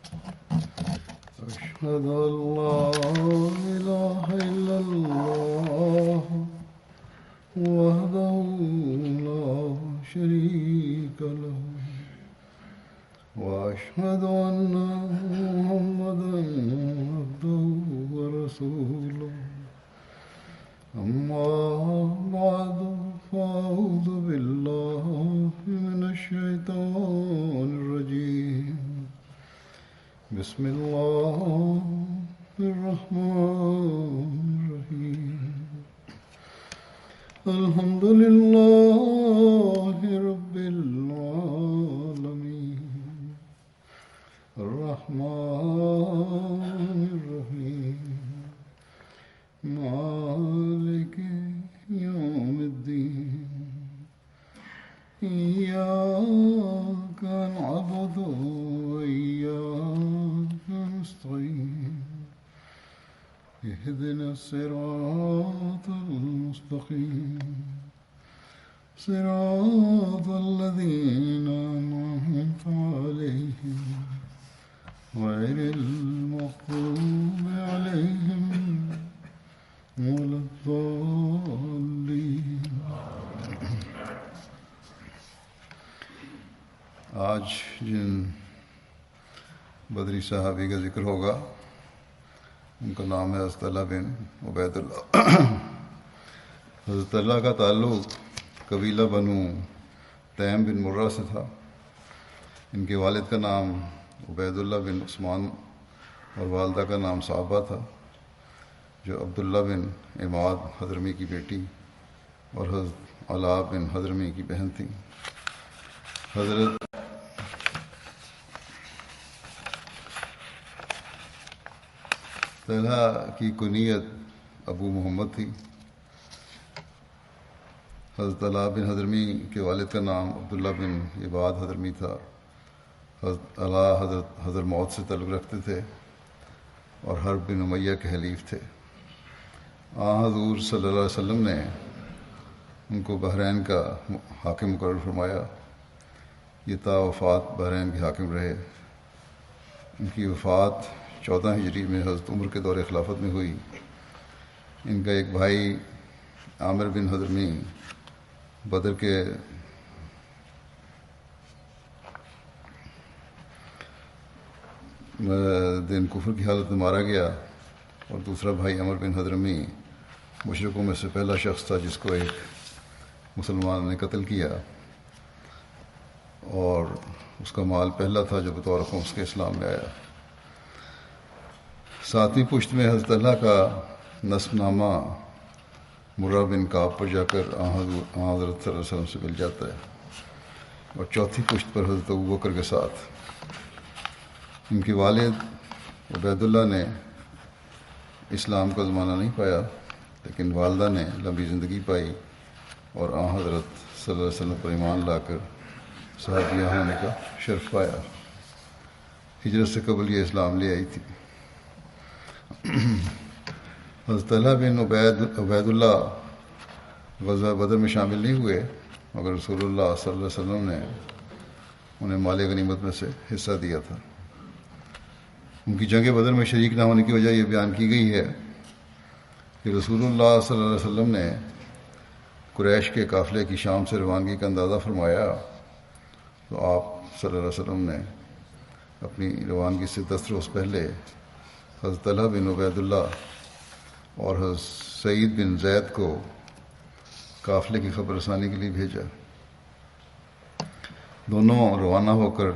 أشهد أن لا إله إلا الله وحده لا شريك له وأشهد أن محمدا عبده ورسوله أما بعد فأعوذ بالله من الشيطان الرجيم بسم الله الرحمن الرحيم الحمد لله رب العالمين الرحمن الرحيم مالك يوم الدين إياك نعبد وإياك نستعين اهدنا الصراط المستقيم صراط الذين أنعمت عليهم غير المغضوب عليهم ولا الضالين. آج جن بدری صحابی کا ذکر ہوگا ان کا نام ہے حضرت طلحہ بن عبید اللہ. حضرت طلحہ کا تعلق قبیلہ بنو تیم بن مرہ سے تھا. ان کے والد کا نام عبید اللہ بن عثمان اور والدہ کا نام صعبہ تھا، جو عبداللہ بن عماد حضرمی کی بیٹی اور حضرت علاء بن حضرمی کی بہن تھیں. حضرت طلحہ کی کنیت ابو محمد تھی. حضرت علاء بن حضرمی کے والد کا نام عبداللہ بن عباد حضرمی تھا. حضرت علاء حضرت موت سے تعلق رکھتے تھے اور حرب بن امیہ کے حلیف تھے. حضور صلی اللہ علیہ وسلم نے ان کو بحرین کا حاکم مقرر فرمایا. یہ تا وفات بحرین کے حاکم رہے. ان کی وفات 14 ہجری میں حضرت عمر کے دور خلافت میں ہوئی. ان کا ایک بھائی عامر بن حضرمی بدر کے دن کفر کی حالت میں مارا گیا اور دوسرا بھائی عمر بن حضرمی مشرکوں میں سے پہلا شخص تھا جس کو ایک مسلمان نے قتل کیا، اور اس کا مال پہلا تھا جو بطور خمس کے اسلام میں آیا. 7ویں پشت میں حضرت اللہ کا نسب نامہ مرہ بن کعب پر جا کر حضرت صلی اللہ علیہ وسلم سے مل جاتا ہے، اور 4تھی پشت پر حضرت ابوبکر کے ساتھ. ان کے والد عبید اللہ نے اسلام کا زمانہ نہیں پایا، لیکن والدہ نے لمبی زندگی پائی اور حضرت صلی اللہ علیہ وسلم پر ایمان لا کر صحابیہ ہونے کا شرف پایا. ہجرت سے قبل یہ اسلام لے آئی تھی. حضرت طلحہ بن عبید اللہ غزوہ بدر میں شامل نہیں ہوئے، مگر رسول اللہ صلی اللہ علیہ وسلم نے انہیں مال غنیمت میں سے حصہ دیا تھا. ان کی جنگ بدر میں شریک نہ ہونے کی وجہ یہ بیان کی گئی ہے کہ رسول اللہ صلی اللہ علیہ وسلم نے قریش کے قافلے کی شام سے روانگی کا اندازہ فرمایا تو آپ صلی اللہ علیہ وسلم نے اپنی روانگی سے 10 روز پہلے حضرت طلحہ بن عبید اللہ اور حضرت سعید بن زید کو قافلے کی خبر رسانی کے لیے بھیجا. دونوں روانہ ہو کر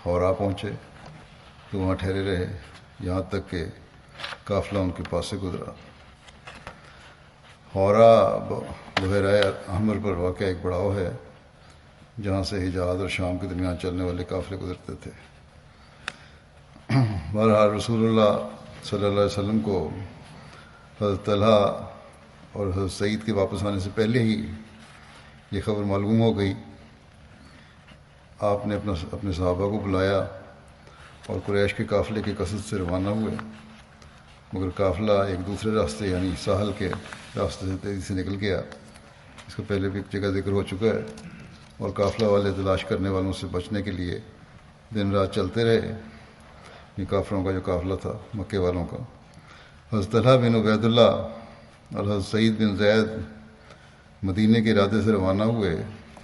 حورا پہنچے تو وہاں ٹھہرے رہے یہاں تک کہ قافلہ ان کے پاس سے گزرا. حورا بحیرہ احمر پر واقع ایک پڑاؤ ہے جہاں سے حجاز اور شام کے درمیان چلنے والے قافلے گزرتے تھے. بہرحال رسول اللہ صلی اللہ علیہ وسلم کو حضرت طلحہ اور حضرت سعید کے واپس آنے سے پہلے ہی یہ خبر معلوم ہو گئی. آپ نے اپنے صحابہ کو بلایا اور قریش کے قافلے کی قصد سے روانہ ہوئے، مگر قافلہ ایک دوسرے راستے یعنی ساحل کے راستے سے تیزی سے نکل گیا. اس کا پہلے بھی ایک جگہ ذکر ہو چکا ہے. اور قافلہ والے تلاش کرنے والوں سے بچنے کے لیے دن رات چلتے رہے یہ کافروں کا جو قافلہ تھا مکے والوں کا، حضرت طلحہ بن عبید اللہ اور حضرت سعید بن زید مدینے کے ارادے سے روانہ ہوئے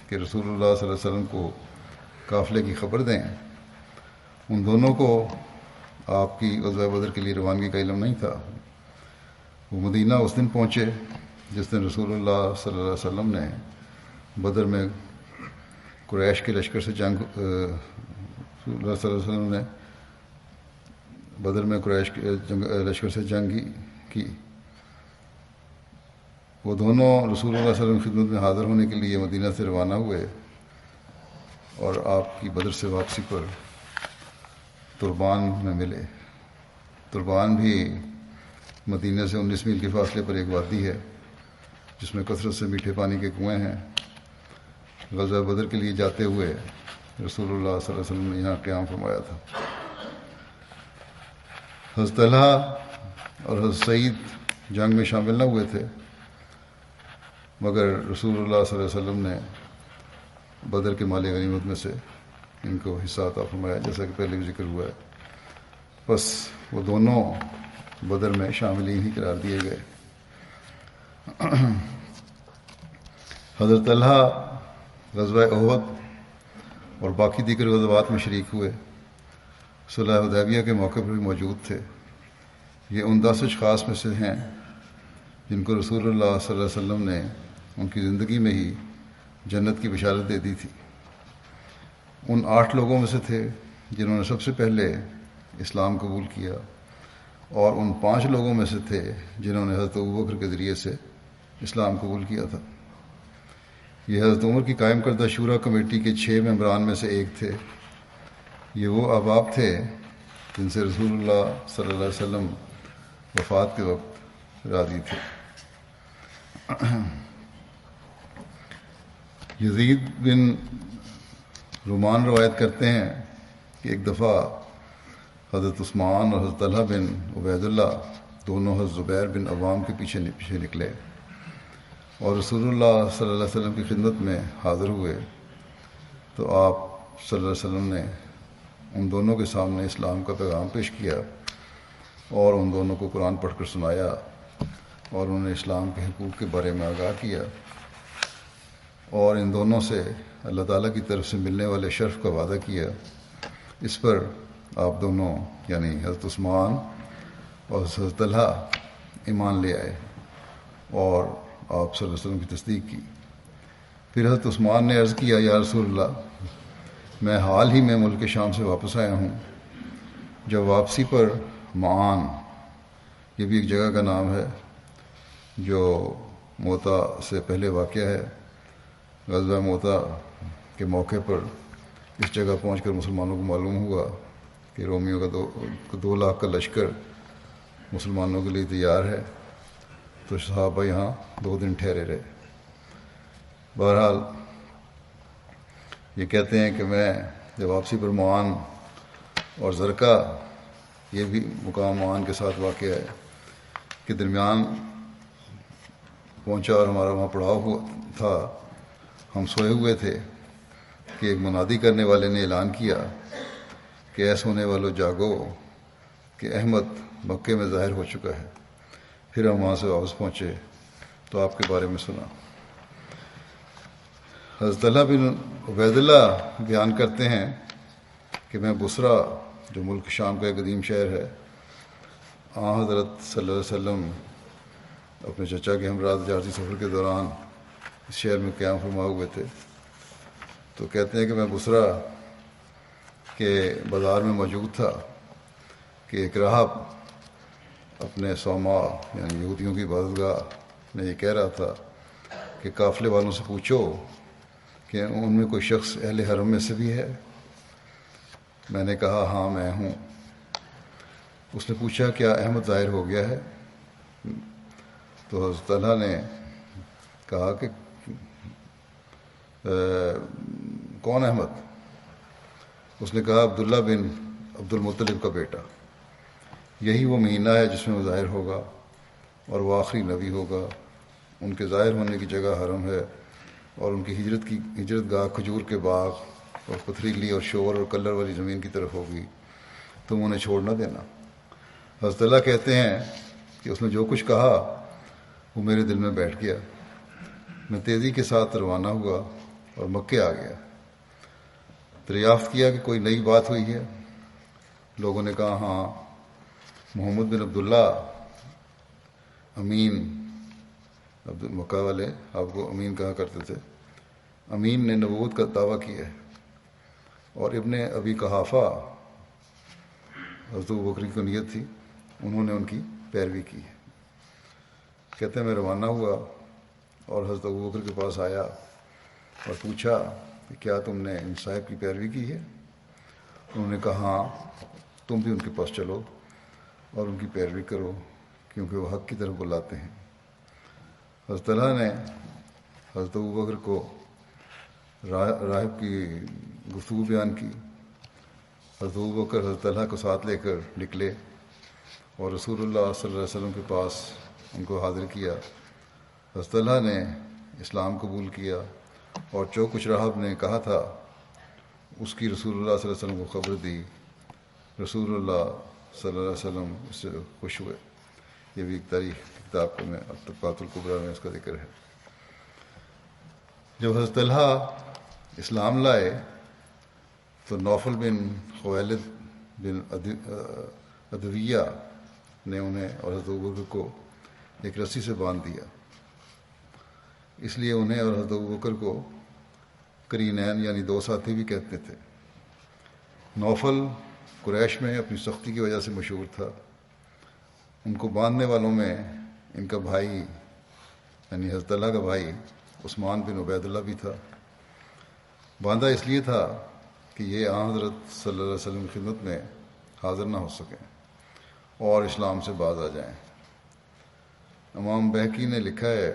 کہ رسول اللہ صلی اللہ علیہ وسلم کو قافلے کی خبر دیں۔ ان دونوں کو آپ کی غزوہ بدر کے لیے روانگی کا علم نہیں تھا۔ وہ مدینہ اس دن پہنچے جس دن رسول اللہ صلی اللہ علیہ وسلم نے بدر میں قریش کے لشکر سے رسول اللہ صلی اللہ علیہ وسلم نے بدر میں قریش کے لشکر سے جنگ کی۔ وہ دونوں رسول اللہ صلی اللہ علیہ وسلم کی خدمت میں حاضر ہونے کے لیے مدینہ سے روانہ ہوئے، اور آپ کی بدر سے واپسی پر تربان میں ملے۔ تربان بھی مدینہ سے 19 میل کے فاصلے پر ایک وادی ہے جس میں کثرت سے میٹھے پانی کے کنویں ہیں۔ غزوہ بدر کے لیے جاتے ہوئے رسول اللہ صلی اللہ علیہ وسلم نے یہاں قیام فرمایا تھا۔ حضرت طلحہ اور حضرت سعید جنگ میں شامل نہ ہوئے تھے، مگر رسول اللہ صلی اللہ علیہ وسلم نے بدر کے مال غنیمت میں سے ان کو حصہ عطا فرمایا، جیسا کہ پہلے بھی ذکر ہوا ہے۔ بس وہ دونوں بدر میں شاملین ہی قرار دیے گئے۔ حضرت طلحہ غزوہ احد اور باقی دیگر غزوات میں شریک ہوئے، صلح حدیبیہ کے موقع پر بھی موجود تھے۔ یہ ان 10 اشخاص میں سے ہیں جن کو رسول اللہ صلی اللہ علیہ وسلم نے ان کی زندگی میں ہی جنت کی بشارت دے دی تھی۔ ان 8 لوگوں میں سے تھے جنہوں نے سب سے پہلے اسلام قبول کیا، اور ان 5 لوگوں میں سے تھے جنہوں نے حضرت ابوبکر کے ذریعے سے اسلام قبول کیا تھا۔ یہ حضرت عمر کی قائم کردہ شورا کمیٹی کے 6 ممبران میں سے ایک تھے۔ یہ وہ احباب تھے جن سے رسول اللہ صلی اللہ علیہ وسلم وفات کے وقت راضی تھے۔ یزید بن رومان روایت کرتے ہیں کہ ایک دفعہ حضرت عثمان اور حضرت طلحہ بن عبید اللہ دونوں حضرت زبیر بن عوام کے پیچھے نکلے اور رسول اللہ صلی اللہ علیہ وسلم کی خدمت میں حاضر ہوئے، تو آپ صلی اللہ علیہ وسلم نے ان دونوں کے سامنے اسلام کا پیغام پیش کیا اور ان دونوں کو قرآن پڑھ کر سنایا اور انہیں اسلام کے حقوق کے بارے میں آگاہ کیا، اور ان دونوں سے اللہ تعالیٰ کی طرف سے ملنے والے شرف کا وعدہ کیا۔ اس پر آپ دونوں یعنی حضرت عثمان اور حضرت طلحہ ایمان لے آئے اور آپ صلی اللہ علیہ وسلم کی تصدیق کی۔ پھر حضرت عثمان نے عرض کیا، یا رسول اللہ، میں حال ہی میں ملک شام سے واپس آیا ہوں۔ جب واپسی پر معان، یہ بھی ایک جگہ کا نام ہے جو موتا سے پہلے واقع ہے، غزوہ موتا کے موقع پر اس جگہ پہنچ کر مسلمانوں کو معلوم ہوا کہ رومیوں کا 2 لاکھ کا لشکر مسلمانوں کے لیے تیار ہے، تو صحابہ یہاں 2 دن ٹھہرے رہے۔ بہرحال یہ کہتے ہیں کہ میں جب واپسی پر معان اور زرقہ، یہ بھی مقام معان کے ساتھ واقع ہے، کے درمیان پہنچا اور ہمارا وہاں پڑاؤ ہوا تھا، ہم سوئے ہوئے تھے کہ ایک منادی کرنے والے نے اعلان کیا کہ اے سونے والو جاگو کہ احمد مکے میں ظاہر ہو چکا ہے۔ پھر ہم وہاں سے واپس پہنچے تو آپ کے بارے میں سنا۔ حضرت طلحہ بن عبید اللہ بیان کرتے ہیں کہ میں بصرہ، جو ملک شام کا ایک قدیم شہر ہے، حضرت صلی اللہ علیہ وسلم اپنے چچا کے ہمراہ تجارتی سفر کے دوران اس شہر میں قیام فرما ہوئے تھے۔ تو کہتے ہیں کہ میں بصرہ کے بازار میں موجود تھا کہ ایک راہب اپنے صومعہ یعنی یہودیوں کی عبادت گاہ میں یہ کہہ رہا تھا کہ قافلے والوں سے پوچھو کہ ان میں کوئی شخص اہل حرم میں سے بھی ہے۔ میں نے کہا ہاں میں ہوں۔ اس نے پوچھا کیا احمد ظاہر ہو گیا ہے؟ تو حضرت طلحہ نے کہا کہ کون احمد؟ اس نے کہا عبداللہ بن عبد المطلب کا بیٹا، یہی وہ مہینہ ہے جس میں وہ ظاہر ہوگا اور وہ آخری نبی ہوگا۔ ان کے ظاہر ہونے کی جگہ حرم ہے اور ان کی ہجرت گاہ کھجور کے باغ اور پتھریلی اور شور اور کلر والی زمین کی طرف ہوگی۔ تم انہیں چھوڑ نہ دینا۔ حضرت اللہ کہتے ہیں کہ اس نے جو کچھ کہا وہ میرے دل میں بیٹھ گیا، میں تیزی کے ساتھ روانہ ہوا اور مکے آ گیا۔ دریافت کیا کہ کوئی نئی بات ہوئی ہے؟ لوگوں نے کہا ہاں، محمد بن عبداللہ امین، مکہ والے آپ کو امین کہا کرتے تھے، امین نے نبوت کا دعویٰ کیا ہے، اور ابن ابی قحافہ حضرت ابوبکر کی نیت تھی، انہوں نے ان کی پیروی کی ہے۔ کہتے ہیں میں روانہ ہوا اور حضرت ابوبکر کے پاس آیا اور پوچھا کہ کیا تم نے ان صاحب کی پیروی کی ہے؟ انہوں نے کہا ہاں، تم بھی ان کے پاس چلو اور ان کی پیروی کرو، کیونکہ وہ حق کی طرف بلاتے ہیں۔ حضرت اللہ نے حضرت ابوبکر کو راہب کی گفتگو بیان کی۔ حضرت ابوبکر حضرت اللہ کو ساتھ لے کر نکلے اور رسول اللہ صلی اللہ علیہ وسلم کے پاس ان کو حاضر کیا۔ حضرت اللہ نے اسلام قبول کیا اور جو کچھ راہب نے کہا تھا اس کی رسول اللہ صلی اللہ علیہ وسلم کو خبر دی۔ رسول اللہ صلی اللہ علیہ وسلم اس سے خوش ہوئے۔ یہ بھی ایک تاریخ کتاب میں الطبقات الکبریٰ میں اس کا ذکر ہے۔ جب حضرت اللہ اسلام لائے تو نوفل بن خویلد بن عدویہ نے انہیں اور حضرت ابوبکر کو ایک رسی سے باندھ دیا، اس لیے انہیں اور حضرت ابوبکر کو قرینین یعنی دو ساتھی بھی کہتے تھے۔ نوفل قریش میں اپنی سختی کی وجہ سے مشہور تھا۔ ان کو باندھنے والوں میں ان کا بھائی یعنی حضرت اللہ کا بھائی عثمان بن عبید اللہ بھی تھا۔ باندھا اس لیے تھا کہ یہ آن حضرت صلی اللہ علیہ وسلم کی خدمت میں حاضر نہ ہو سکیں اور اسلام سے باز آ جائیں۔ امام بہقی نے لکھا ہے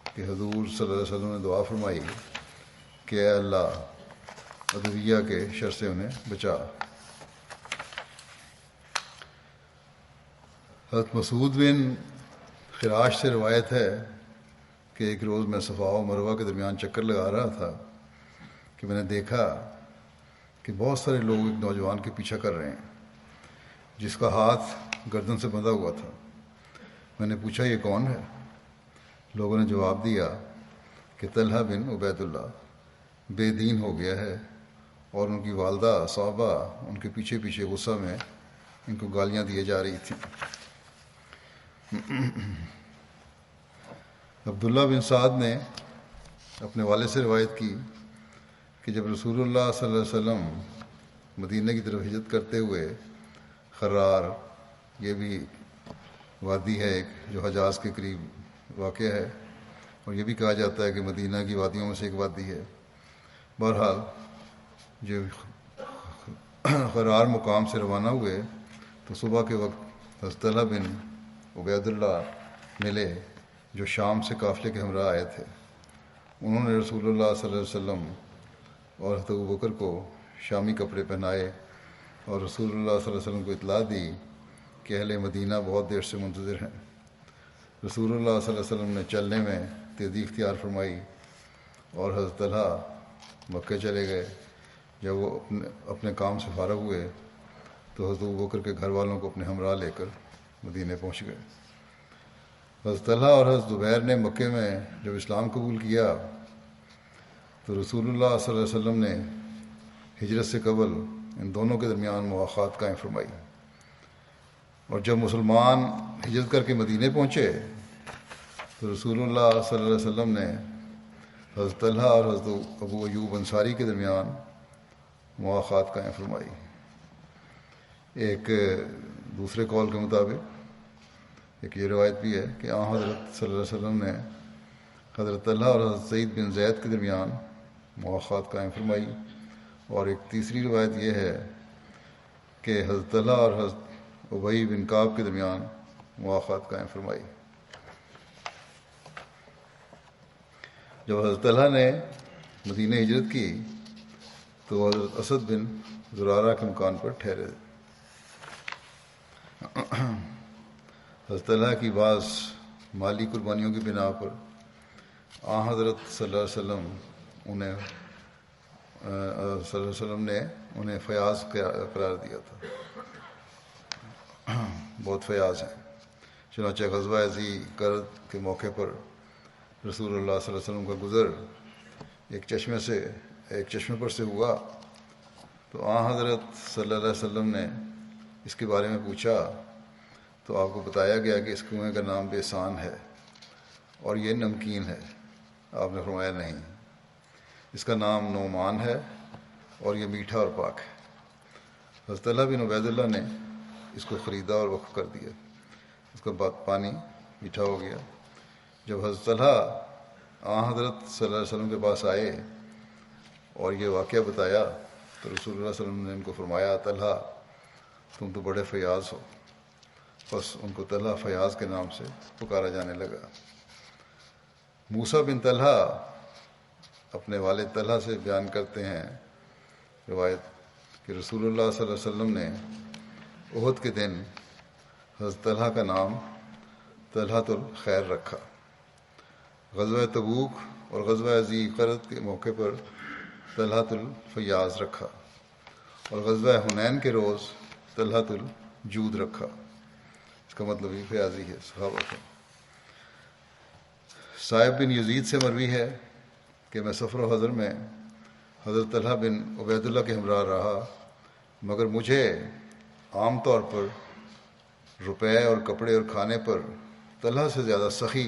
کہ حضور صلی اللہ علیہ وسلم نے دعا فرمائی کہ اے اللہ عدویہ کے شر سے انہیں بچا۔ حضرت مسعود بن خراش سے روایت ہے کہ ایک روز میں صفا و مروہ کے درمیان چکر لگا رہا تھا کہ میں نے دیکھا کہ بہت سارے لوگ ایک نوجوان کے پیچھا کر رہے ہیں جس کا ہاتھ گردن سے بندھا ہوا تھا۔ میں نے پوچھا یہ کون ہے؟ لوگوں نے جواب دیا کہ طلحہ بن عبید اللہ بے دین ہو گیا ہے، اور ان کی والدہ صحابہ ان کے پیچھے پیچھے غصہ میں ان کو گالیاں دیے جا رہی تھیں۔ عبداللہ بن سعد نے اپنے والد سے روایت کی کہ جب رسول اللہ صلی اللہ علیہ وسلم مدینہ کی طرف ہجرت کرتے ہوئے خرار، یہ بھی وادی ہے ایک جو حجاز کے قریب واقع ہے، اور یہ بھی کہا جاتا ہے کہ مدینہ کی وادیوں میں سے ایک وادی ہے۔ بہرحال جو خرار مقام سے روانہ ہوئے تو صبح کے وقت حضرت طلحہ بن عبید اللہ ملے جو شام سے قافلے کے ہمراہ آئے تھے۔ انہوں نے رسول اللہ صلی اللہ علیہ وسلم اور حضرت ابوبکر کو شامی کپڑے پہنائے اور رسول اللہ صلی اللہ علیہ وسلم کو اطلاع دی کہ اہل مدینہ بہت دیر سے منتظر ہیں۔ رسول اللہ صلی اللہ علیہ وسلم نے چلنے میں تیزی اختیار فرمائی اور حضرت طلحہ مکے چلے گئے۔ جب وہ اپنے کام سے فارغ ہوئے تو حضرت ابوبکر کے گھر والوں کو اپنے ہمراہ لے کر مدینے پہنچ گئے۔ حضرت طلحہ اور حضرت زبیر نے مکے میں جب اسلام قبول کیا تو رسول اللہ صلی اللہ علیہ وسلم نے ہجرت سے قبل ان دونوں کے درمیان مواخات قائم فرمائی، اور جب مسلمان ہجرت کر کے مدینے پہنچے تو رسول اللہ صلی اللہ علیہ وسلم نے حضرت طلحہ اور حضرت ابو ایوب انصاری کے درمیان مواخات قائم فرمائی۔ ایک دوسرے قول کے مطابق ایک یہ روایت بھی ہے کہ حضرت صلی اللہ علیہ وسلم نے حضرت طلحہ اور حضرت سعید بن زید کے درمیان مواخات قائم فرمائی، اور ایک تیسری روایت یہ ہے کہ حضرت طلحہ اور حضرت ابی بن کعب کے درمیان مواخات قائم فرمائی۔ جب حضرت طلحہ نے مدینہ ہجرت کی تو حضرت اسد بن زرارہ کے مکان پر ٹھہرے۔ حضرت طلحہ کی بعض مالی قربانیوں کی بنا پر حضرت صلی اللہ علیہ وسلم نے انہیں فیاض قرار دیا تھا۔ بہت فیاض ہیں۔ چنانچہ غزوہ ذی قرد کے موقع پر رسول اللہ صلی اللہ علیہ وسلم کا گزر ایک چشمے پر سے ہوا تو حضرت صلی اللہ علیہ وسلم نے اس کے بارے میں پوچھا تو آپ کو بتایا گیا کہ اس کنویں کا نام بیسان ہے اور یہ نمکین ہے۔ آپ نے فرمایا نہیں، اس کا نام نعمان ہے اور یہ میٹھا اور پاک ہے۔ حضرت طلحہ بن عبید اللہ نے اس کو خریدا اور وقف کر دیا، اس کا پانی میٹھا ہو گیا۔ جب حضرت طلحہ حضرت صلی اللہ علیہ وسلم کے پاس آئے اور یہ واقعہ بتایا تو رسول اللہ صلی اللہ علیہ وسلم نے ان کو فرمایا طلحہ تم تو بڑے فیاض ہو۔ بس ان کو طلحہ فیاض کے نام سے پکارا جانے لگا۔ موسیٰ بن طلحہ اپنے والد طلحہ سے بیان کرتے ہیں روایت کہ رسول اللہ صلی اللہ علیہ وسلم نے احد کے دن حضرت طلحہ کا نام طلحۃ الخیر رکھا۔ غزوہ تبوک اور غزوہ ذی قرد کے موقع پر طلحۃ الفیاض رکھا اور غزوہ حنین کے روز طلحۃ الجود رکھا۔ اس کا مطلب یہ فیاضی ہے صحابہ کا۔ صائب بن یزید سے مروی ہے کہ میں سفر و حضر میں حضرت طلحہ بن عبید اللہ کے ہمراہ رہا، مگر مجھے عام طور پر روپے اور کپڑے اور کھانے پر طلحہ سے زیادہ سخی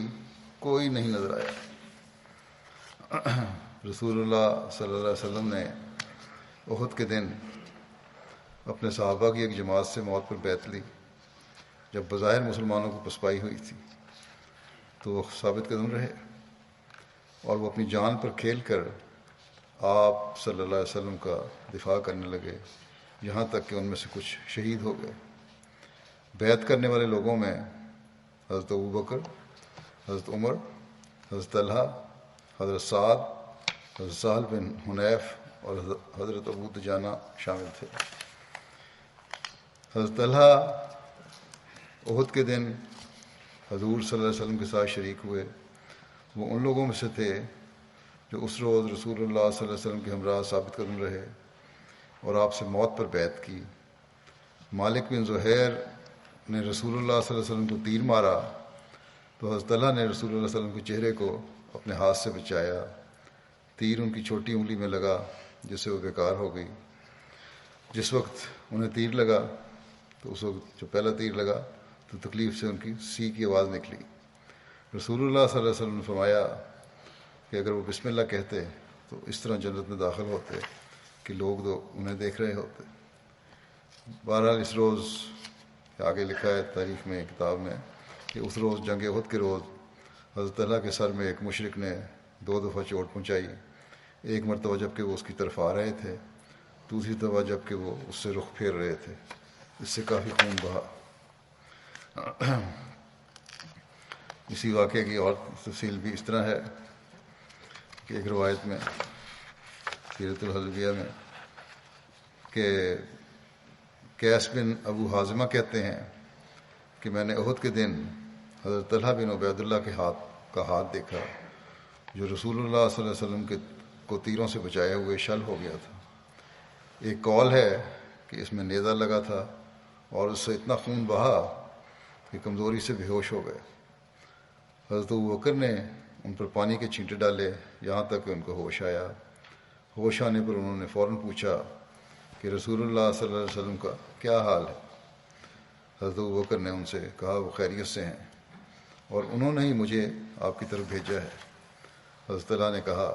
کوئی نہیں نظر آیا۔ رسول اللہ صلی اللہ علیہ وسلم نے احد کے دن اپنے صحابہ کی ایک جماعت سے موت پر بیعت لی۔ جب بظاہر مسلمانوں کو پسپائی ہوئی تھی تو وہ ثابت قدم رہے اور وہ اپنی جان پر کھیل کر آپ صلی اللہ علیہ وسلم کا دفاع کرنے لگے، یہاں تک کہ ان میں سے کچھ شہید ہو گئے۔ بیعت کرنے والے لوگوں میں حضرت ابوبکر، حضرت عمر، حضرت طلحہ، حضرت سعد، حضرت سہل بن حنیف اور حضرت ابو دجانہ شامل تھے۔ حضرت طلحہ احد کے دن حضور صلی اللہ علیہ وسلم کے ساتھ شریک ہوئے۔ وہ ان لوگوں میں سے تھے جو اس روز رسول اللہ صلی اللہ علیہ وسلم کے ہمراہ ثابت قدم رہے اور آپ سے موت پر بیعت کی۔ مالک بن زہیر نے رسول اللہ صلی اللہ علیہ وسلم کو تیر مارا تو حضرت طلحہ نے رسول اللہ صلی اللہ علیہ وسلم کے چہرے کو اپنے ہاتھ سے بچایا۔ تیر ان کی چھوٹی انگلی میں لگا جس سے وہ بیکار ہو گئی۔ جس وقت انہیں تیر لگا تو اس وقت جو پہلا تیر لگا تو تکلیف سے ان کی سی کی آواز نکلی۔ رسول اللہ صلی اللہ علیہ وسلم نے فرمایا کہ اگر وہ بسم اللہ کہتے تو اس طرح جنت میں داخل ہوتے کہ لوگ تو انہیں دیکھ رہے ہوتے۔ بہرحال اس روز آگے لکھا ہے تاریخ میں کتاب میں کہ اس روز جنگ احد کے روز حضرت طلحہ کے سر میں ایک مشرک نے 2 دفعہ چوٹ پہنچائی، ایک مرتبہ جب کہ وہ اس کی طرف آ رہے تھے، دوسری دفعہ جب کہ وہ اس سے رخ پھیر رہے تھے، اس سے کافی خون بہا۔ اسی واقعے کی اور تفصیل بھی اس طرح ہے کہ ایک روایت میں سیرت الحلبیہ میں کہ قیس بن ابو حازمہ کہتے ہیں کہ میں نے احد کے دن حضرت طلحہ بن عبید اللہ کے ہاتھ دیکھا جو رسول اللہ صلی اللہ علیہ وسلم کو تیروں سے بچائے ہوئے شل ہو گیا تھا۔ ایک قول ہے کہ اس میں نیزہ لگا تھا اور اس سے اتنا خون بہا کہ کمزوری سے بے ہوش ہو گئے۔ حضرت ابوبکر نے ان پر پانی کے چھینٹے ڈالے یہاں تک کہ ان کو ہوش آیا۔ ہوش آنے پر انہوں نے فوراً پوچھا کہ رسول اللہ صلی اللہ علیہ وسلم کا کیا حال ہے؟ حضرت ابوبکر نے ان سے کہا وہ خیریت سے ہیں اور انہوں نے ہی مجھے آپ کی طرف بھیجا ہے۔ حضرت طلحہ نے کہا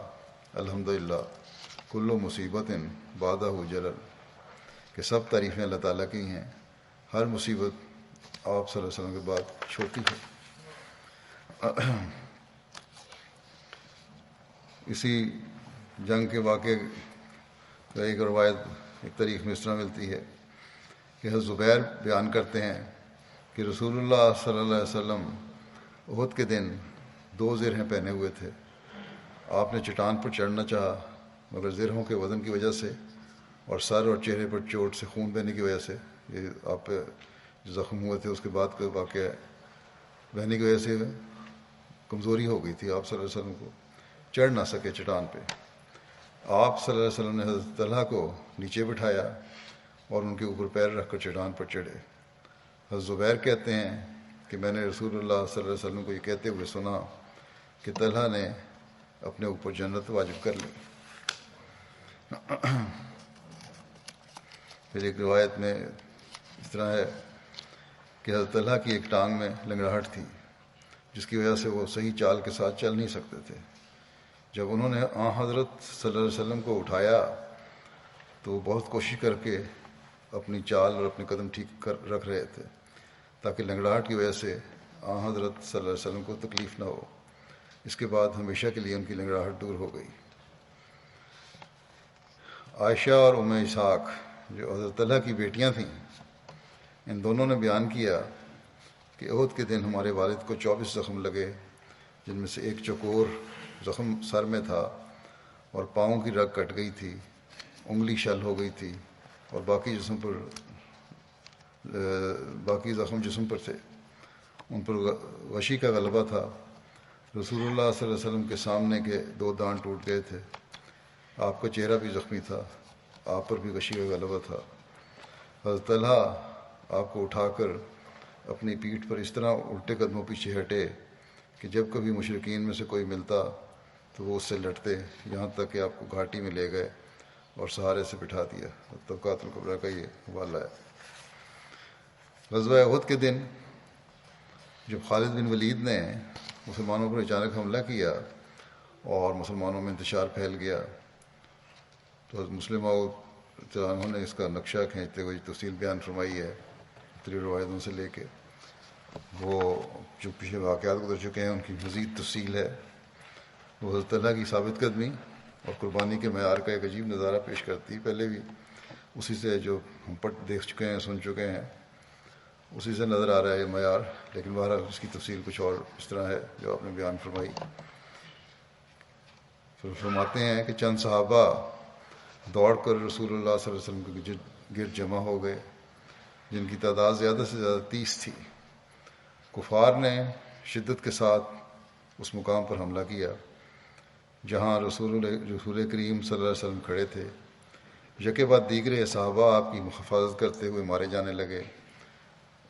الحمدللہ کل مصیبت بعدہ جلل، کہ سب تعریفیں اللہ تعالیٰ کی ہیں، ہر مصیبت آپ صلی اللہ علیہ وسلم کے بعد چھوٹی ہے۔ اسی جنگ کے واقعے کا ایک روایت ایک تاریخ میں اس طرح ملتی ہے کہ حضرت زبیر بیان کرتے ہیں کہ رسول اللہ صلی اللہ علیہ وسلم احد کے دن 2 زرہیں پہنے ہوئے تھے۔ آپ نے چٹان پر چڑھنا چاہا مگر زرہوں کے وزن کی وجہ سے اور سر اور چہرے پر چوٹ سے خون بہنے کی وجہ سے، یہ آپ پہ جو زخم ہوئے تھے اس کے بعد کا واقعہ ہے، بہنے کی وجہ سے کمزوری ہو گئی تھی، آپ صلی اللہ علیہ وسلم کو چڑھ نہ سکے چٹان پہ۔ آپ صلی اللہ علیہ وسلم نے حضرت طلحہ کو نیچے بٹھایا اور ان کے اوپر پیر رکھ کر چٹان پر چڑھے۔ حضرت زبیر کہتے ہیں کہ میں نے رسول اللہ صلی اللہ علیہ وسلم کو یہ کہتے ہوئے سنا کہ طلحہ نے اپنے اوپر جنت واجب کر لی۔ پھر ایک روایت میں اس طرح ہے کہ حضرت طلحہ کی ایک ٹانگ میں لنگڑاہٹ تھی، جس کی وجہ سے وہ صحیح چال کے ساتھ چل نہیں سکتے تھے۔ جب انہوں نے حضرت صلی اللہ علیہ وسلم کو اٹھایا تو وہ بہت کوشش کر کے اپنی چال اور اپنے قدم ٹھیک کر رکھ رہے تھے تاکہ لنگڑاہٹ کی وجہ سے حضرت صلی اللہ علیہ وسلم کو تکلیف نہ ہو۔ اس کے بعد ہمیشہ کے لیے ان کی لنگڑاہٹ دور ہو گئی۔ عائشہ اور ام اسحاق جو حضرت طلحہ کی بیٹیاں تھیں، ان دونوں نے بیان کیا کہ احد کے دن ہمارے والد کو 24 زخم لگے، جن میں سے ایک چکور زخم سر میں تھا اور پاؤں کی رگ کٹ گئی تھی، انگلی شل ہو گئی تھی، اور باقی زخم جسم پر تھے۔ ان پر غشی کا غلبہ تھا۔ رسول اللہ صلی اللہ علیہ وسلم کے سامنے کے 2 دانت ٹوٹ گئے تھے۔ آپ کا چہرہ بھی زخمی تھا، آپ پر بھی غشی کا غلبہ تھا۔ حضرت طلحہ آپ کو اٹھا کر اپنی پیٹھ پر اس طرح الٹے قدموں پیچھے ہٹے کہ جب کبھی مشرکین میں سے کوئی ملتا تو وہ اس سے لڑتے، یہاں تک کہ آپ کو گھاٹی میں لے گئے اور سہارے سے بٹھا دیا۔ طبقات الکبریٰ کا یہ حوالہ ہے۔ غزوہ احد کے دن جب خالد بن ولید نے مسلمانوں پر اچانک حملہ کیا اور مسلمانوں میں انتشار پھیل گیا تو حضرت مسلم انہوں نے اس کا نقشہ کھینچتے ہوئے تفصیل بیان فرمائی ہے مختلف روایتوں سے لے کے۔ وہ جو پیچھے واقعات گزر چکے ہیں ان کی مزید تفصیل ہے۔ وہ حضرت طلحہ کی ثابت قدمی اور قربانی کے معیار کا ایک عجیب نظارہ پیش کرتی، پہلے بھی اسی سے جو ہم دیکھ چکے ہیں، سن چکے ہیں، اسی سے نظر آ رہا ہے یہ معیار، لیکن بہرحال اس کی تفصیل کچھ اور اس طرح ہے جو آپ نے بیان فرمائی۔ پھر فرماتے ہیں کہ چند صحابہ دوڑ کر رسول اللہ صلی اللہ علیہ وسلم کے گرد جمع ہو گئے، جن کی تعداد زیادہ سے زیادہ 30 تھی۔ کفار نے شدت کے ساتھ اس مقام پر حملہ کیا جہاں رسول کریم صلی اللہ علیہ وسلم کھڑے تھے۔ یکے بعد دیگر صحابہ آپ کی حفاظت کرتے ہوئے مارے جانے لگے۔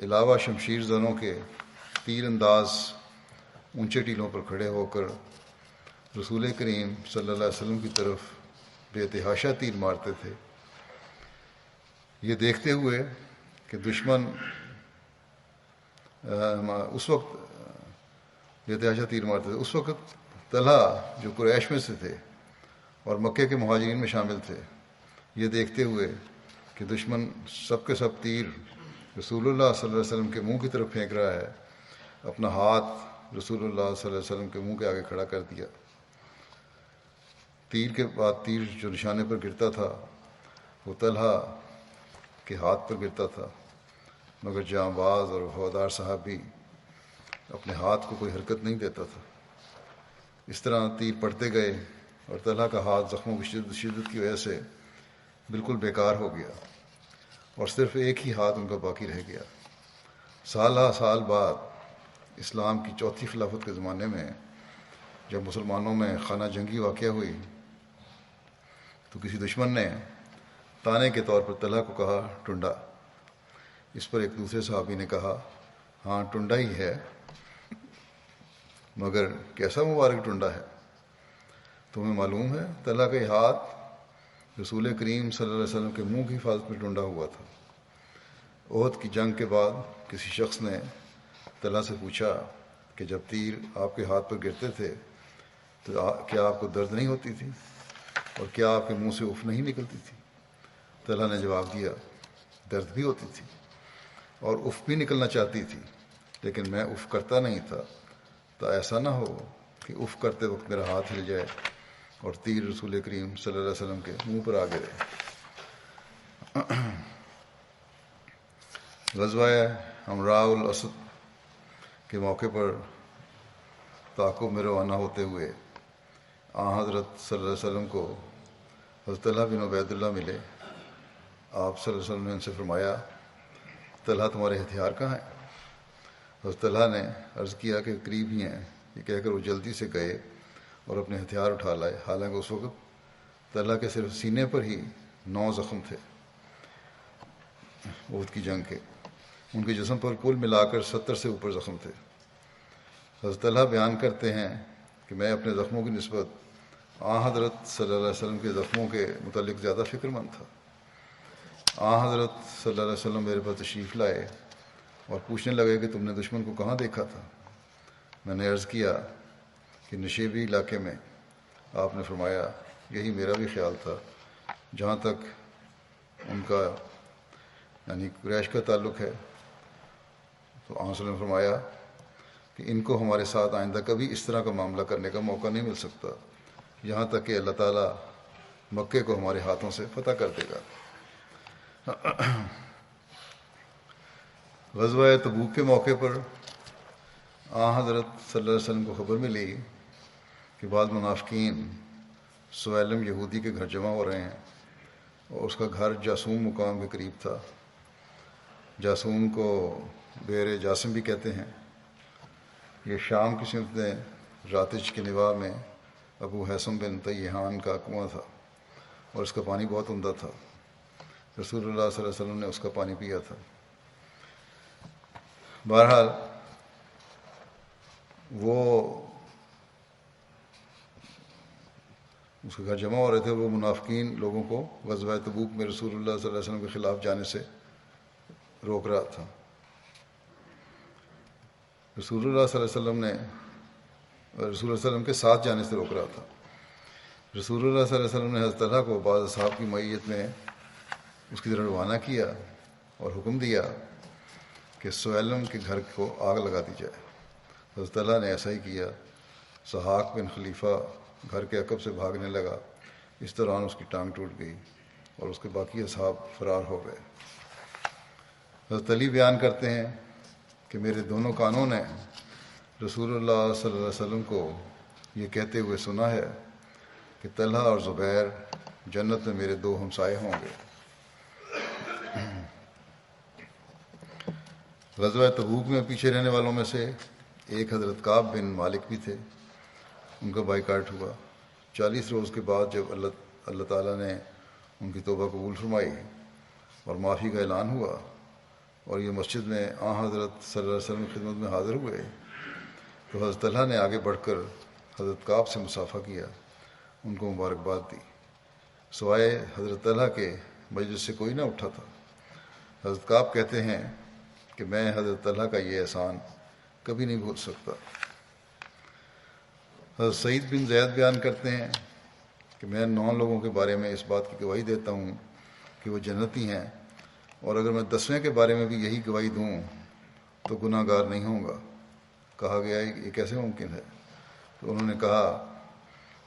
علاوہ شمشیر زنوں کے تیر انداز اونچے ٹیلوں پر کھڑے ہو کر رسول کریم صلی اللہ علیہ وسلم کی طرف بے تحاشا تیر مارتے تھے۔ یہ دیکھتے ہوئے کہ دشمن اس وقت بے تحاشا تیر مارتے تھے، اس وقت طلحہ جو قریش میں سے تھے اور مکے کے مہاجرین میں شامل تھے، یہ دیکھتے ہوئے کہ دشمن سب کے سب تیر رسول اللہ صلی اللہ علیہ وسلم کے منہ کی طرف پھینک رہا ہے، اپنا ہاتھ رسول اللہ صلی اللہ علیہ وسلم کے منہ کے آگے کھڑا کر دیا۔ تیر کے بعد تیر جو نشانے پر گرتا تھا وہ طلحہ کے ہاتھ پر گرتا تھا، مگر جاں باز اور وفادار صحابی اپنے ہاتھ کو کوئی حرکت نہیں دیتا تھا۔ اس طرح تیر پڑتے گئے اور طلحہ کا ہاتھ زخموں کی شدت کی وجہ سے بالکل بیکار ہو گیا اور صرف ایک ہی ہاتھ ان کا باقی رہ گیا۔ سال بعد اسلام کی چوتھی خلافت کے زمانے میں جب مسلمانوں میں خانہ جنگی واقع ہوئی تو کسی دشمن نے تانے کے طور پر طلحہ کو کہا ٹنڈا۔ اس پر ایک دوسرے صحابی نے کہا ہاں ٹنڈا ہی ہے، مگر کیسا مبارک ٹنڈا ہے؟ تمہیں معلوم ہے طلحہ کا یہ ہاتھ رسول کریم صلی اللہ علیہ وسلم کے منہ کی حفاظت میں ٹنڈا ہوا تھا۔ احد کی جنگ کے بعد کسی شخص نے طلحہ سے پوچھا کہ جب تیر آپ کے ہاتھ پر گرتے تھے تو کیا آپ کو درد نہیں ہوتی تھی اور کیا آپ کے منہ سے اف نہیں نکلتی تھی؟ طلحہ نے جواب دیا درد بھی ہوتی تھی اور اف بھی نکلنا چاہتی تھی، لیکن میں اف کرتا نہیں تھا، تو ایسا نہ ہو کہ اف کرتے وقت میرا ہاتھ ہل جائے اور تیر رسول کریم صلی اللہ علیہ وسلم کے منہ پر آ گرے۔ غزوہ حمراء الاسد کے موقع پر تعاقب میں روانہ ہوتے ہوئے حضرت صلی اللہ علیہ وسلم کو حضرت طلحہ بن عبید اللہ ملے۔ آپ صلی اللہ علیہ وسلم نے ان سے فرمایا طلحہ تمہارے ہتھیار کہاں ہیں؟ حضرت طلحہ نے عرض کیا کہ قریب ہی ہیں۔ یہ کہہ کر وہ جلدی سے گئے اور اپنے ہتھیار اٹھا لائے، حالانکہ اس وقت طلحہ کے صرف سینے پر ہی 9 زخم تھے احد کی جنگ کے۔ ان کے جسم پر کل ملا کر 70 سے اوپر زخم تھے۔ حضرت طلحہ بیان کرتے ہیں کہ میں اپنے زخموں کی نسبت حضرت صلی اللہ علیہ وسلم کے زخموں کے متعلق زیادہ فکر مند تھا۔ حضرت صلی اللہ علیہ وسلم میرے پاس تشریف لائے اور پوچھنے لگے کہ تم نے دشمن کو کہاں دیکھا تھا؟ میں نے عرض کیا کہ نشیبی علاقے میں۔ آپ نے فرمایا یہی میرا بھی خیال تھا۔ جہاں تک ان کا یعنی قریش کا تعلق ہے تو آن صلی اللہ علیہ وسلم نے فرمایا کہ ان کو ہمارے ساتھ آئندہ کبھی اس طرح کا معاملہ کرنے کا موقع نہیں مل سکتا یہاں تک کہ اللہ تعالیٰ مکے کو ہمارے ہاتھوں سے فتح کر دے گا۔ غزوہ تبوک کے موقع پر حضرت صلی اللہ علیہ وسلم کو خبر ملی کہ بعض منافقین سویلم یہودی کے گھر جمع ہو رہے ہیں اور اس کا گھر جاسوم مقام کے قریب تھا۔ جاسوم کو بیر جاسم بھی کہتے ہیں۔ یہ شام کی سمت میں راتج کے نواح میں ابو حیثم بن تیہان کا کنواں تھا اور اس کا پانی بہت عمدہ تھا۔ رسول اللہ صلی اللہ علیہ وسلم نے اس کا پانی پیا تھا۔ بہرحال وہ اس کے گھر جمع ہو رہے تھے۔ وہ منافقین لوگوں کو غزوہ تبوک میں رسول اللہ صلی اللہ علیہ وسلم کے خلاف جانے سے روک رہا تھا۔ رسول اللہ صلی اللہ علیہ وسلم نے رسول اللہ صلی اللہ علیہ وسلم کے ساتھ جانے سے روک رہا تھا۔ رسول اللہ صلی اللہ علیہ وسلم نے حضرت طلحہ کو بعض اصحاب کی معیت میں اس کی طرف روانہ کیا اور حکم دیا کہ سویلم کے گھر کو آگ لگا دی جائے۔ حضرت طلحہ نے ایسا ہی کیا۔ سحاق بن خلیفہ گھر کے عقب سے بھاگنے لگا۔ اس دوران اس کی ٹانگ ٹوٹ گئی اور اس کے باقی اصحاب فرار ہو گئے۔ حضرت علی بیان کرتے ہیں کہ میرے دونوں کانوں نے رسول اللہ صلی اللہ علیہ وسلم کو یہ کہتے ہوئے سنا ہے کہ طلحہ اور زبیر جنت میں میرے 2 ہمسائے ہوں گے۔ غزوہ تبوک میں پیچھے رہنے والوں میں سے ایک حضرت کعب بن مالک بھی تھے۔ ان کا بائیکاٹ ہوا۔ 40 روز کے بعد جب اللہ تعالیٰ نے ان کی توبہ قبول فرمائی اور معافی کا اعلان ہوا اور یہ مسجد میں حضرت صلی اللہ علیہ وسلم کی خدمت میں حاضر ہوئے تو حضرت طلحہ نے آگے بڑھ کر حضرت کعب سے مصافحہ کیا، ان کو مبارکباد دی۔ سوائے حضرت طلحہ کے مجلس سے کوئی نہ اٹھا تھا۔ حضرت کعب کہتے ہیں کہ میں حضرت طلحہ کا یہ احسان کبھی نہیں بھول سکتا۔ حضرت سعید بن زید بیان کرتے ہیں کہ میں 9 لوگوں کے بارے میں اس بات کی گواہی دیتا ہوں کہ وہ جنتی ہیں، اور اگر میں 10ویں کے بارے میں بھی یہی گواہی دوں تو گناہ گار نہیں ہوں گا۔ کہا گیا یہ کیسے ممکن ہے؟ تو انہوں نے کہا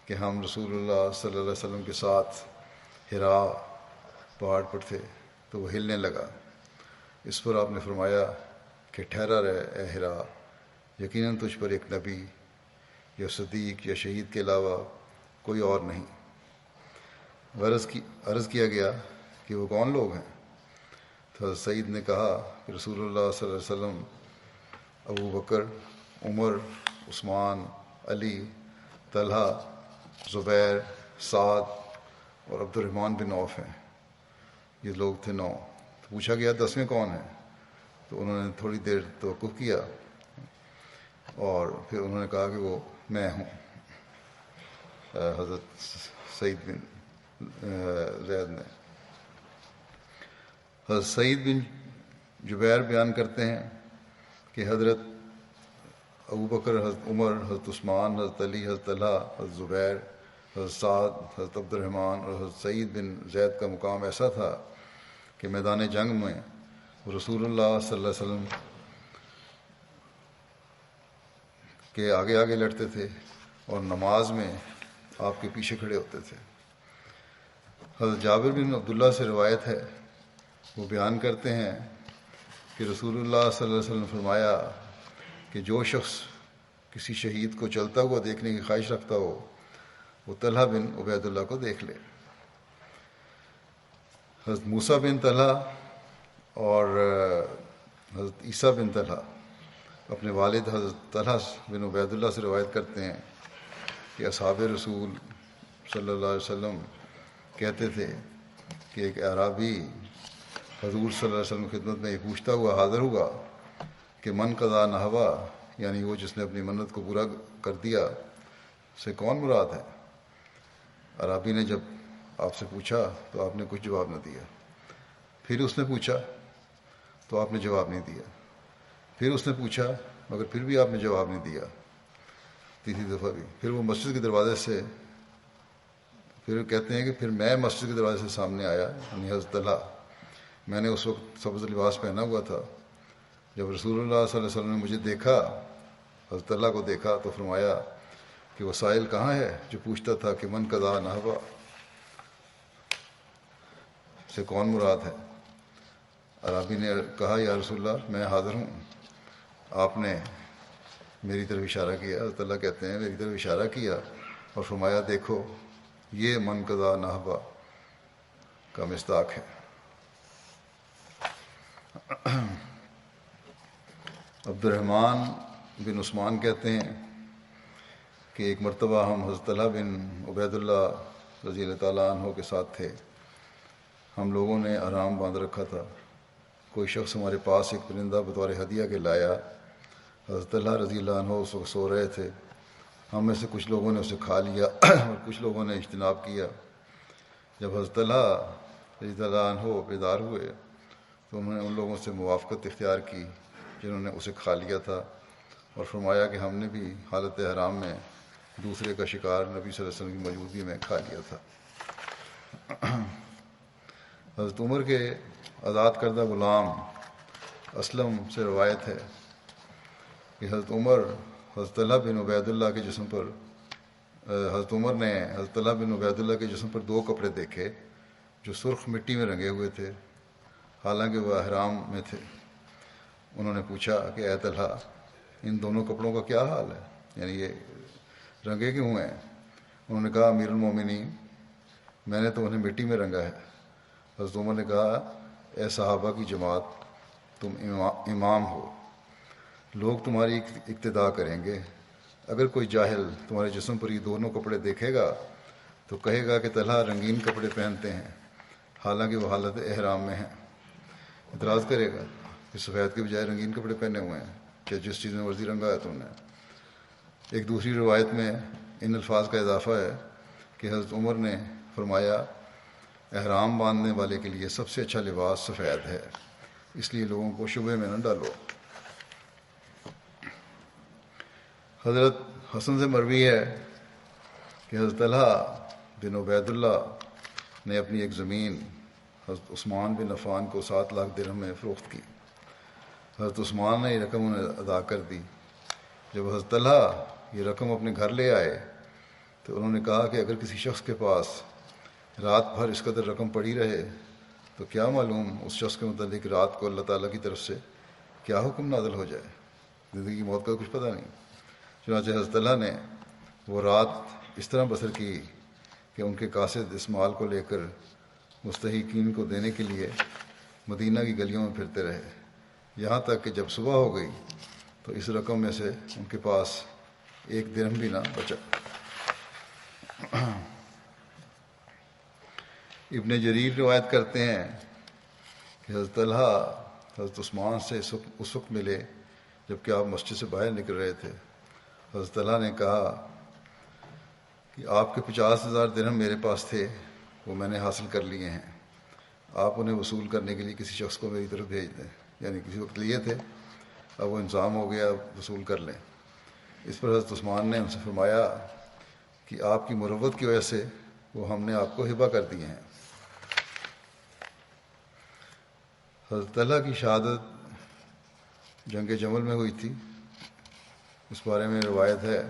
کہ ہم رسول اللہ صلی اللہ علیہ وسلم کے ساتھ حرا پہاڑ پر تھے تو وہ ہلنے لگا۔ اس پر آپ نے فرمایا کہ ٹھہرا رہے اے حرا، یقیناً تجھ پر ایک نبی یا صدیق یا شہید کے علاوہ کوئی اور نہیں۔ عرض کیا گیا کہ وہ کون لوگ ہیں؟ تو حضرت سعید نے کہا کہ رسول اللہ صلی اللہ علیہ وسلم، ابو بکر، عمر، عثمان، علی، طلحہ، زبیر، سعد اور عبد الرحمن بن عوف ہیں۔ یہ لوگ تھے 9۔ تو پوچھا گیا 10ویں کون ہیں؟ تو انہوں نے تھوڑی دیر توقف کیا اور پھر انہوں نے کہا کہ وہ میں ہوں۔ حضرت سعید بن زید نے حضرت سعید بن جبیر بیان کرتے ہیں کہ حضرت ابو بکر، حضرت عمر، حضرت عثمان، حضرت علی، حضرت طلحہ، حضرت زبیر، حضرت سعد، حضرت عبد الرحمن اور حضرت سعید بن زید کا مقام ایسا تھا کہ میدان جنگ میں رسول اللہ صلی اللہ علیہ وسلم کے آگے آگے لڑتے تھے اور نماز میں آپ کے پیچھے کھڑے ہوتے تھے۔ حضرت جابر بن عبداللہ سے روایت ہے، وہ بیان کرتے ہیں کہ رسول اللہ صلی اللہ علیہ وسلم نے فرمایا کہ جو شخص کسی شہید کو چلتا ہوا دیکھنے کی خواہش رکھتا ہو وہ طلحہ بن عبید اللہ کو دیکھ لے۔ حضرت موسیٰ بن طلحہ اور حضرت عیسیٰ بن طلحہ اپنے والد حضرت طلحہ بن عبید اللہ سے روایت کرتے ہیں کہ اصحاب رسول صلی اللہ علیہ وسلم کہتے تھے کہ ایک اعرابی حضور صلی اللہ علیہ وسلم کی خدمت میں یہ پوچھتا ہوا حاضر ہوگا کہ من قضا نحوا، یعنی وہ جس نے اپنی منت کو پورا کر دیا، سے کون مراد ہے؟ عرابی نے جب آپ سے پوچھا تو آپ نے کچھ جواب نہ دیا. پھر اس نے پوچھا تو آپ نے جواب نہیں دیا. پھر اس نے پوچھا مگر پھر بھی آپ نے جواب نہیں دیا. تیسری دفعہ بھی. پھر وہ مسجد کے دروازے سے، پھر کہتے ہیں کہ پھر میں مسجد کے دروازے سے سامنے آیا، یعنی حضرت طلحہ. میں نے اس وقت سبز لباس پہنا ہوا تھا. جب رسول اللہ صلی اللہ علیہ وسلم نے مجھے دیکھا، حضرت طلحہ کو دیکھا، تو فرمایا کہ وہ سائل کہاں ہے جو پوچھتا تھا کہ من قضا نحوا سے کون مراد ہے؟ عرابی نے کہا یا رسول اللہ میں حاضر ہوں. آپ نے میری طرف اشارہ کیا. حضرت اللہ کہتے ہیں میری طرف اشارہ کیا اور فرمایا دیکھو یہ من قضا نحوا کا مصداق ہے. عبد الرحمن بن عثمان کہتے ہیں کہ ایک مرتبہ ہم حضرت طلحہ بن عبید اللہ رضی اللہ تعالیٰ عنہ کے ساتھ تھے. ہم لوگوں نے آرام باندھ رکھا تھا. کوئی شخص ہمارے پاس ایک پرندہ بطور ہدیہ کے لایا. حضرت طلحہ رضی اللہ عنہ اس وقت سو رہے تھے. ہم میں سے کچھ لوگوں نے اسے کھا لیا اور کچھ لوگوں نے اجتناب کیا. جب حضرت طلحہ رضی اللہ عنہ بیدار ہوئے تو انہوں نے ان لوگوں سے موافقت اختیار کی جنہوں نے اسے کھا لیا تھا، اور فرمایا کہ ہم نے بھی حالت حرام میں دوسرے کا شکار نبی صلی اللہ علیہ وسلم کی موجودگی میں کھا لیا تھا. حضرت عمر کے آزاد کردہ غلام اسلم سے روایت ہے کہ حضرت عمر حضرت طلحہ بن عبید اللہ کے جسم پر حضرت عمر نے حضرت طلحہ بن عبید اللہ کے جسم پر 2 کپڑے دیکھے جو سرخ مٹی میں رنگے ہوئے تھے، حالانکہ وہ احرام میں تھے. انہوں نے پوچھا کہ اے طلحہ ان دونوں کپڑوں کا کیا حال ہے، یعنی یہ رنگے کیوں ہیں؟ انہوں نے کہا امیر المومنین میں نے تو انہیں مٹی میں رنگا ہے. حضرت عمر نے کہا اے صحابہ کی جماعت تم امام ہو، لوگ تمہاری اقتداء کریں گے. اگر کوئی جاہل تمہارے جسم پر یہ دونوں کپڑے دیکھے گا تو کہے گا کہ طلحہ رنگین کپڑے پہنتے ہیں حالانکہ وہ حالت احرام میں ہیں. اعتراض کرے گا کہ سفید کے بجائے رنگین کپڑے پہنے ہوئے ہیں کہ جس چیز میں ورزی رنگا ہے تم نے. ایک دوسری روایت میں ان الفاظ کا اضافہ ہے کہ حضرت عمر نے فرمایا احرام باندھنے والے کے لیے سب سے اچھا لباس سفید ہے، اس لیے لوگوں کو شبہ میں نہ ڈالو. حضرت حسن سے مروی ہے کہ حضرت طلحہ بن عبید اللہ نے اپنی ایک زمین حضرت عثمان بن عفان کو 7 لاکھ درہم میں فروخت کی. حضرت عثمان نے یہ رقم انہیں ادا کر دی. جب حضرت طلحہ یہ رقم اپنے گھر لے آئے تو انہوں نے کہا کہ اگر کسی شخص کے پاس رات بھر اس قدر رقم پڑی رہے تو کیا معلوم اس شخص کے متعلق رات کو اللہ تعالیٰ کی طرف سے کیا حکم نازل ہو جائے. زندگی موت کا کچھ پتہ نہیں. چنانچہ حضرت طلحہ نے وہ رات اس طرح بسر کی کہ ان کے قاصد اس مال کو لے کر مستحقین کو دینے کے لیے مدینہ کی گلیوں میں پھرتے رہے، یہاں تک کہ جب صبح ہو گئی تو اس رقم میں سے ان کے پاس 1 درہم بھی نہ بچا. ابن جریر روایت کرتے ہیں کہ حضرت طلحہ حضرت عثمان سے اس وقت ملے جب کہ آپ مسجد سے باہر نکل رہے تھے. حضرت طلحہ نے کہا کہ آپ کے 50,000 درہم میرے پاس تھے، وہ میں نے حاصل کر لیے ہیں. آپ انہیں وصول کرنے کے لیے کسی شخص کو میری طرف بھیج دیں. یعنی کسی وقت لیے تھے، اب وہ انتظام ہو گیا، اب وصول کر لیں. اس پر حضرت عثمان نے ان سے فرمایا کہ آپ کی مروت کی وجہ سے وہ ہم نے آپ کو ہبہ کر دیے ہیں. حضرت طلحہ کی شہادت جنگ جمل میں ہوئی تھی. اس بارے میں روایت ہے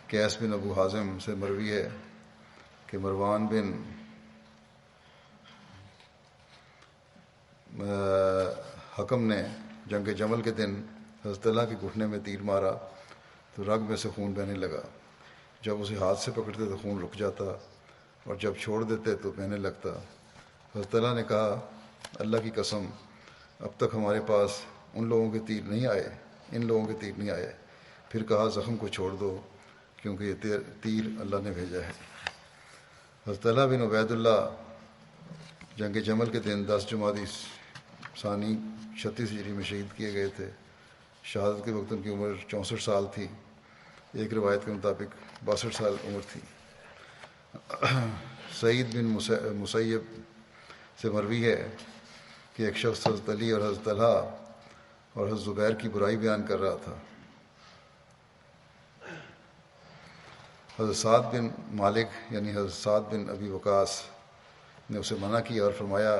قیس بن ابو حازم سے مروی ہے کہ مروان بن حکم نے جنگ جمل کے دن حضرت طلحہ کے گھٹنے میں تیر مارا تو رگ میں سے خون بہنے لگا. جب اسے ہاتھ سے پکڑتے تو خون رک جاتا اور جب چھوڑ دیتے تو بہنے لگتا. حضرت طلحہ نے کہا اللہ کی قسم اب تک ہمارے پاس ان لوگوں کے تیر نہیں آئے. پھر کہا زخم کو چھوڑ دو کیونکہ یہ تیر اللہ نے بھیجا ہے. حضرت طلحہ بن عبید اللہ جنگ جمل کے دن 10 جمادی ثانی 36 ہجری میں شہید کیے گئے تھے۔ شہادت کے وقت ان کی عمر 64 سال تھی، ایک روایت کے مطابق 62 سال عمر تھی۔ سعید بن مسیب سے مروی ہے کہ ایک شخص حضرت علی اور حضرت طلحہ اور حضرت زبیر کی برائی بیان کر رہا تھا۔ حضرت سعد بن مالک یعنی حضرت سعد بن ابی وقاص نے اسے منع کیا اور فرمایا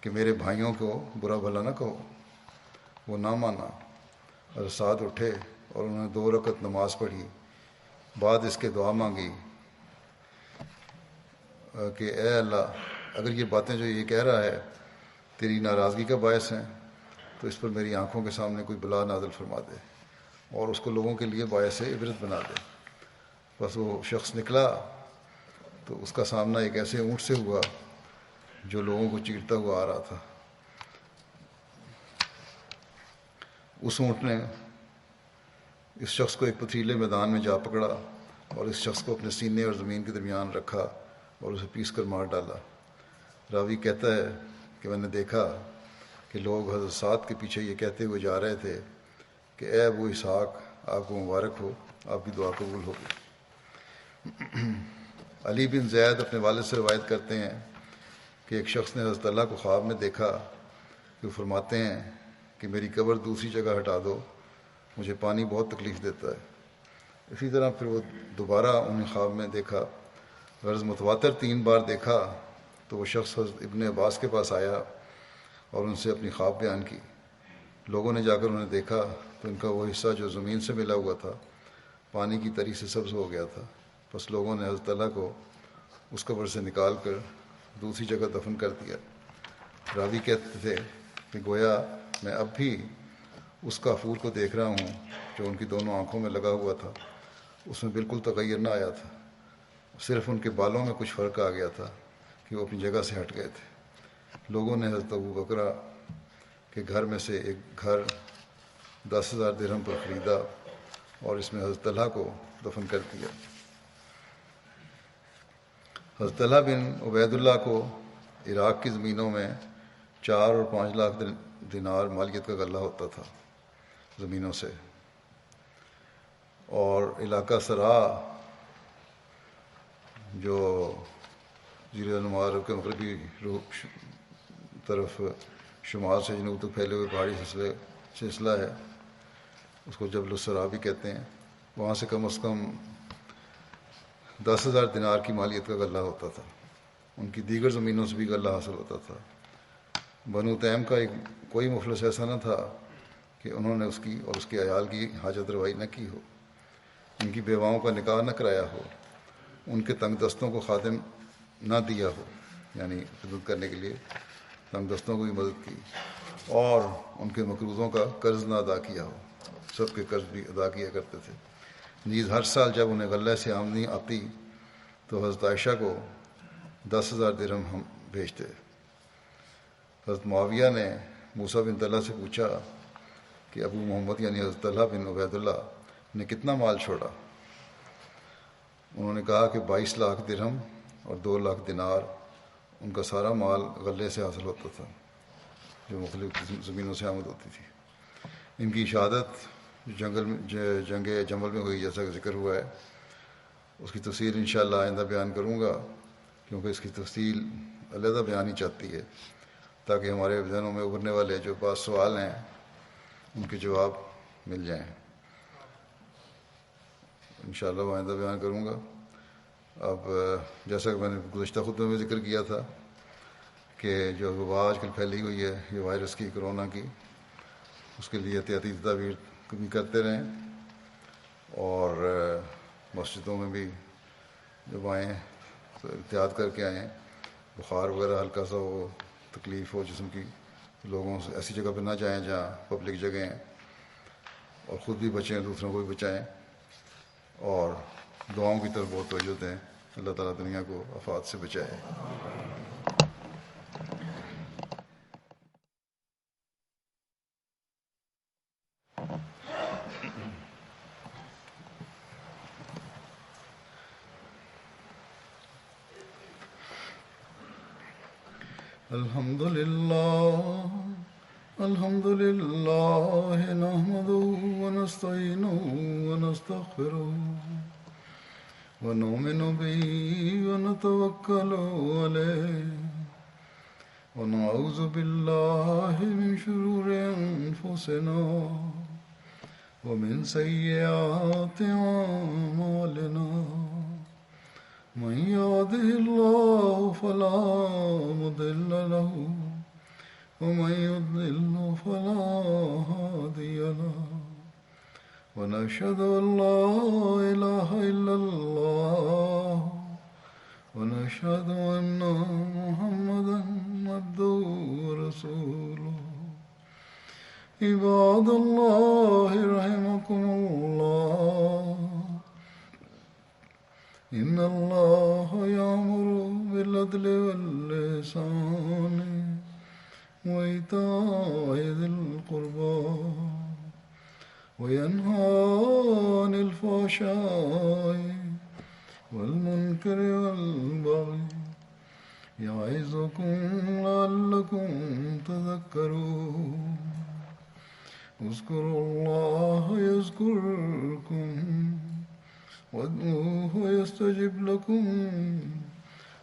کہ میرے بھائیوں کو برا بھلا نہ کہو۔ وہ نہ مانا۔ حضرت سعد اٹھے اور انہوں نے 2 رکعت نماز پڑھی، بعد اس کے دعا مانگی کہ اے اللہ، اگر یہ باتیں جو یہ کہہ رہا ہے تیری ناراضگی کا باعث ہیں تو اس پر میری آنکھوں کے سامنے کوئی بلا نازل فرما دے اور اس کو لوگوں کے لیے باعث عبرت بنا دے۔ بس وہ شخص نکلا تو اس کا سامنا ایک ایسے اونٹ سے ہوا جو لوگوں کو چیرتا ہوا آ رہا تھا۔ اس اونٹ نے اس شخص کو ایک پتھریلے میدان میں جا پکڑا اور اس شخص کو اپنے سینے اور زمین کے درمیان رکھا اور اسے پیس کر مار ڈالا۔ راوی کہتا ہے کہ میں نے دیکھا کہ لوگ حضرت سعد کے پیچھے یہ کہتے ہوئے جا رہے تھے کہ اے ابو اسحاق، آپ کو مبارک ہو، آپ کی دعا قبول ہوگی۔ علی بن زید اپنے والد سے روایت کرتے ہیں کہ ایک شخص نے حضرت اللہ کو خواب میں دیکھا کہ وہ فرماتے ہیں کہ میری قبر دوسری جگہ ہٹا دو، مجھے پانی بہت تکلیف دیتا ہے۔ اسی طرح پھر وہ دوبارہ انہیں خواب میں دیکھا، غرض متواتر 3 بار دیکھا تو وہ شخص حضرت ابن عباس کے پاس آیا اور ان سے اپنی خواب بیان کی۔ لوگوں نے جا کر انہیں دیکھا تو ان کا وہ حصہ جو زمین سے ملا ہوا تھا پانی کی تری سے سبز ہو گیا تھا۔ بس لوگوں نے حضرت اللہ کو اس قبر سے نکال کر دوسری جگہ دفن کر دیا۔ راوی کہتے تھے کہ گویا میں اب بھی اس کافور کو دیکھ رہا ہوں جو ان کی دونوں آنکھوں میں لگا ہوا تھا، اس میں بالکل تغیر نہ آیا تھا، صرف ان کے بالوں میں کچھ فرق آ گیا تھا کہ وہ اپنی جگہ سے ہٹ گئے تھے۔ لوگوں نے حضرت ابو بکرہ کے گھر میں سے ایک گھر 10,000 درہم پر خریدا اور اس میں حضرت طلحہ کو دفن کر دیا۔ حضرت طلحہ بن عبید اللہ کو عراق کی زمینوں میں 4 اور 5 لاکھ دینار مالیت کا غلہ ہوتا تھا زمینوں سے، اور علاقہ سرا جو زیر انوار کے مغربی طرف شمال سے جنوب تک پھیلے ہوئے پہاڑی سلسلہ ہے، اس کو جبل السرا بھی کہتے ہیں، وہاں سے کم از کم 10,000 دینار کی مالیت کا غلہ ہوتا تھا۔ ان کی دیگر زمینوں سے بھی غلہ حاصل ہوتا تھا۔ بنو تیم کا کوئی مفلس ایسا نہ تھا کہ انہوں نے اس کی اور اس کے عیال کی حاجت روائی نہ کی ہو، ان کی بیواؤں کا نکاح نہ کرایا ہو، ان کے تنگ دستوں کو خادم نہ دیا ہو، یعنی خدمت کرنے کے لیے تنگ دستوں کو بھی مدد کی، اور ان کے مقروضوں کا قرض نہ ادا کیا ہو، سب کے قرض بھی ادا کیا کرتے تھے۔ نیز ہر سال جب انہیں غلہ سے آمدنی آتی تو حضرت عائشہ کو 10,000 درہم ہم بھیجتے۔ حضرت معاویہ نے موسیٰ بن طلحہ سے پوچھا کہ ابو محمد یعنی حضرت طلحہ بن عبید اللہ نے کتنا مال چھوڑا؟ انہوں نے کہا کہ 22 لاکھ درہم اور 2 لاکھ دینار، ان کا سارا مال غلے سے حاصل ہوتا تھا جو مختلف زمینوں سے آمد ہوتی تھی۔ ان کی شہادت جنگ جمل میں ہوئی جیسا کہ ذکر ہوا ہے، اس کی تفصیل انشاءاللہ آئندہ بیان کروں گا، کیونکہ اس کی تفصیل علیحدہ بیان ہی چاہتی ہے تاکہ ہمارے ذہنوں میں ابھرنے والے جو بعض سوال ہیں ان کے جواب مل جائیں۔ انشاءاللہ وہ آئندہ بیان کروں گا۔ اب جیسا کہ میں نے گزشتہ خطبے میں ذکر کیا تھا کہ جو وبا آج کل پھیلی ہوئی ہے یہ وائرس کی، کرونا کی، اس کے لیے احتیاطی تدابیر بھی کرتے رہیں، اور مسجدوں میں بھی جب آئیں تو احتیاط کر کے آئیں، بخار وغیرہ ہلکا سا ہو، تکلیف ہو جسم کی، لوگوں سے ایسی جگہ پہ نہ جائیں جہاں پبلک جگہیں ہیں، اور خود بھی بچیں، دوسروں کو بھی بچائیں، اور دعاؤں کی طرف بہت توجہ دیں۔ اللہ تعالیٰ دنیا کو آفات سے بچائے۔ الحمد لله نحمده ونستعينه ونستغفره ونؤمن به ونتوكل عليه ونعوذ بالله من شرور أنفسنا ومن سيئات أعمالنا من يهده الله فلا مضل له ومن يضلل فلا هادي له ونشهد أن لا إله إلا الله ونشهد أن محمدا عبده ورسوله عباد الله رحمكم الله إن الله يأمر بالعدل والإحسان وإيتاء ذي القربى وينهى عن الفحشاء والمنكر والبغي يعظكم لعلكم تذكرون اذكروا الله يذكركم وادعوه يستجب لكم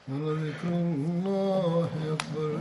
ولذكر الله أكبر